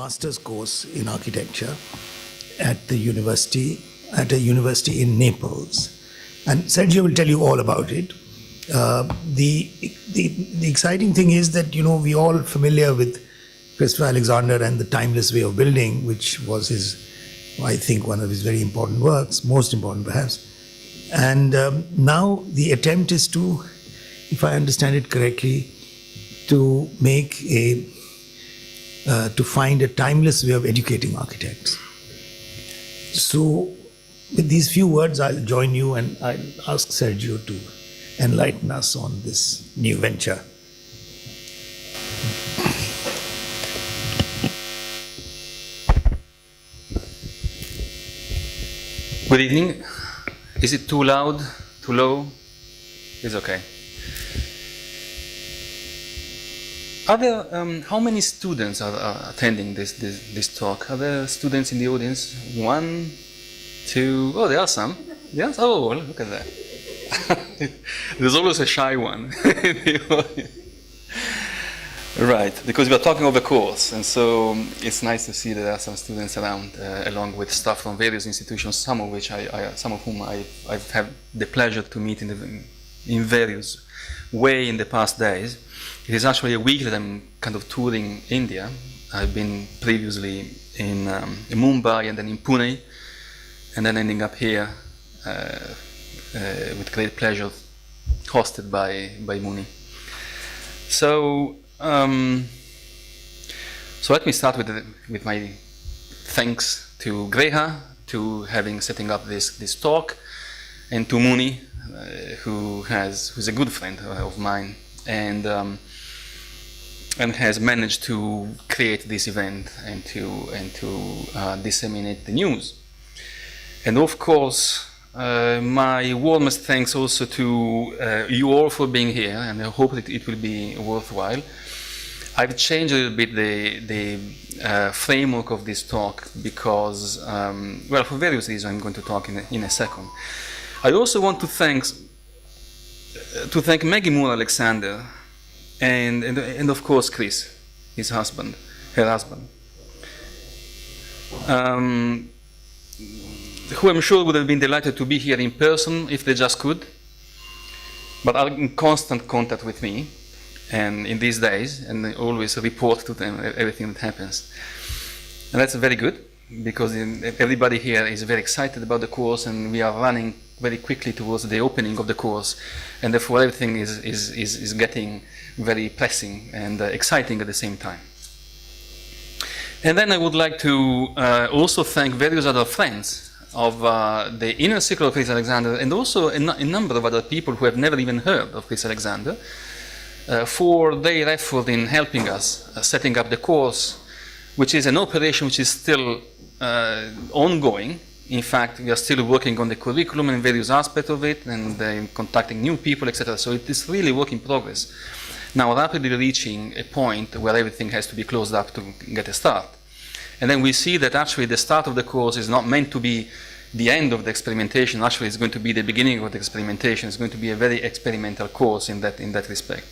master's course in architecture at a university in Naples. And Sergio will tell you all about it. The exciting thing is that, we're all familiar with Christopher Alexander and the timeless way of building, which was I think, one of his very important works, most important perhaps. And now the attempt is to, if I understand it correctly, to find a timeless way of educating architects. So with these few words, I'll join you and I'll ask Sergio to enlighten us on this new venture. Good evening. Is it too loud, too low? It's okay. Are there, how many students are attending this talk? Are there students in the audience? 1, 2, oh, there are some. Yes? Oh, look at that. There's always a shy one. Right, because we are talking of the course, and so it's nice to see that there are some students around, along with staff from various institutions, some of whom I've had the pleasure to meet in various ways in the past days. It is actually a week that I'm kind of touring India. I've been previously in Mumbai and then in Pune, and then ending up here with great pleasure, hosted by Muni. So let me start with my thanks to Greha to setting up this talk, and to Muni, who's a good friend of mine, and has managed to create this event and to disseminate the news. And of course, my warmest thanks also to you all for being here, and I hope that it will be worthwhile. I've changed a little bit the framework of this talk because, well, for various reasons I'm going to talk in a second. I also want to thank Maggie Moore Alexander and of course Chris, her husband, who I'm sure would have been delighted to be here in person if they just could, but are in constant contact with me and in these days, and they always report to them everything that happens. And that's very good, because everybody here is very excited about the course, and we are running very quickly towards the opening of the course, and therefore everything is getting very pressing and exciting at the same time. And then I would like to also thank various other friends of the inner circle of Chris Alexander, and also a number of other people who have never even heard of Chris Alexander, for their effort in helping us setting up the course, which is an operation which is still ongoing. In fact, we are still working on the curriculum and various aspects of it, and contacting new people, etc. So it is really work in progress. Now rapidly reaching a point where everything has to be closed up to get a start. And then we see that actually the start of the course is not meant to be the end of the experimentation. Actually, it's going to be the beginning of the experimentation. It's going to be a very experimental course in that respect.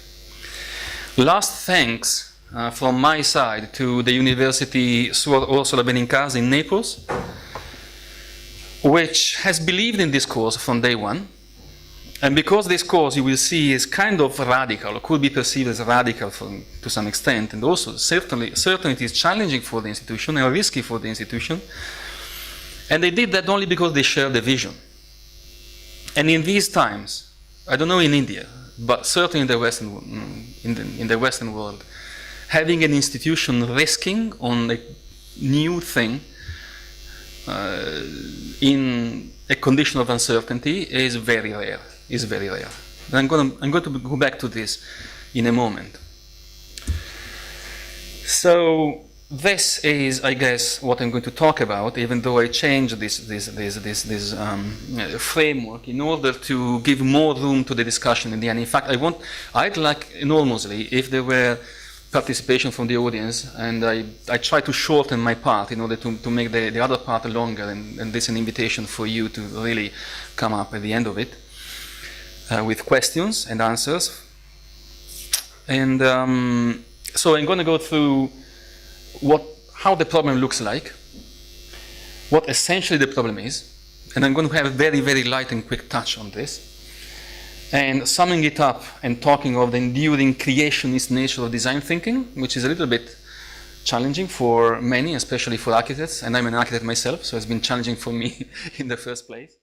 Last thanks from my side to the University Suor Orsola Benincasa in Naples, which has believed in this course from day one. And because this course, you will see, is kind of radical, or could be perceived as radical to some extent, and also certainly it is challenging for the institution and risky for the institution. And they did that only because they shared the vision. And in these times, I don't know in India, but certainly in the Western world, having an institution risking on a new thing in a condition of uncertainty is very rare. And I'm going to go back to this in a moment. So this is, I guess, what I'm going to talk about, even though I changed this framework in order to give more room to the discussion in the end. In fact, I'd like enormously if there were participation from the audience, and I try to shorten my part in order to make the other part longer, and this is an invitation for you to really come up at the end of it with questions and answers. And so I'm going to go through how the problem looks like, what essentially the problem is, and I'm going to have a very, very light and quick touch on this, and summing it up and talking of the enduring creationist nature of design thinking, which is a little bit challenging for many, especially for architects, and I'm an architect myself, so it's been challenging for me in the first place.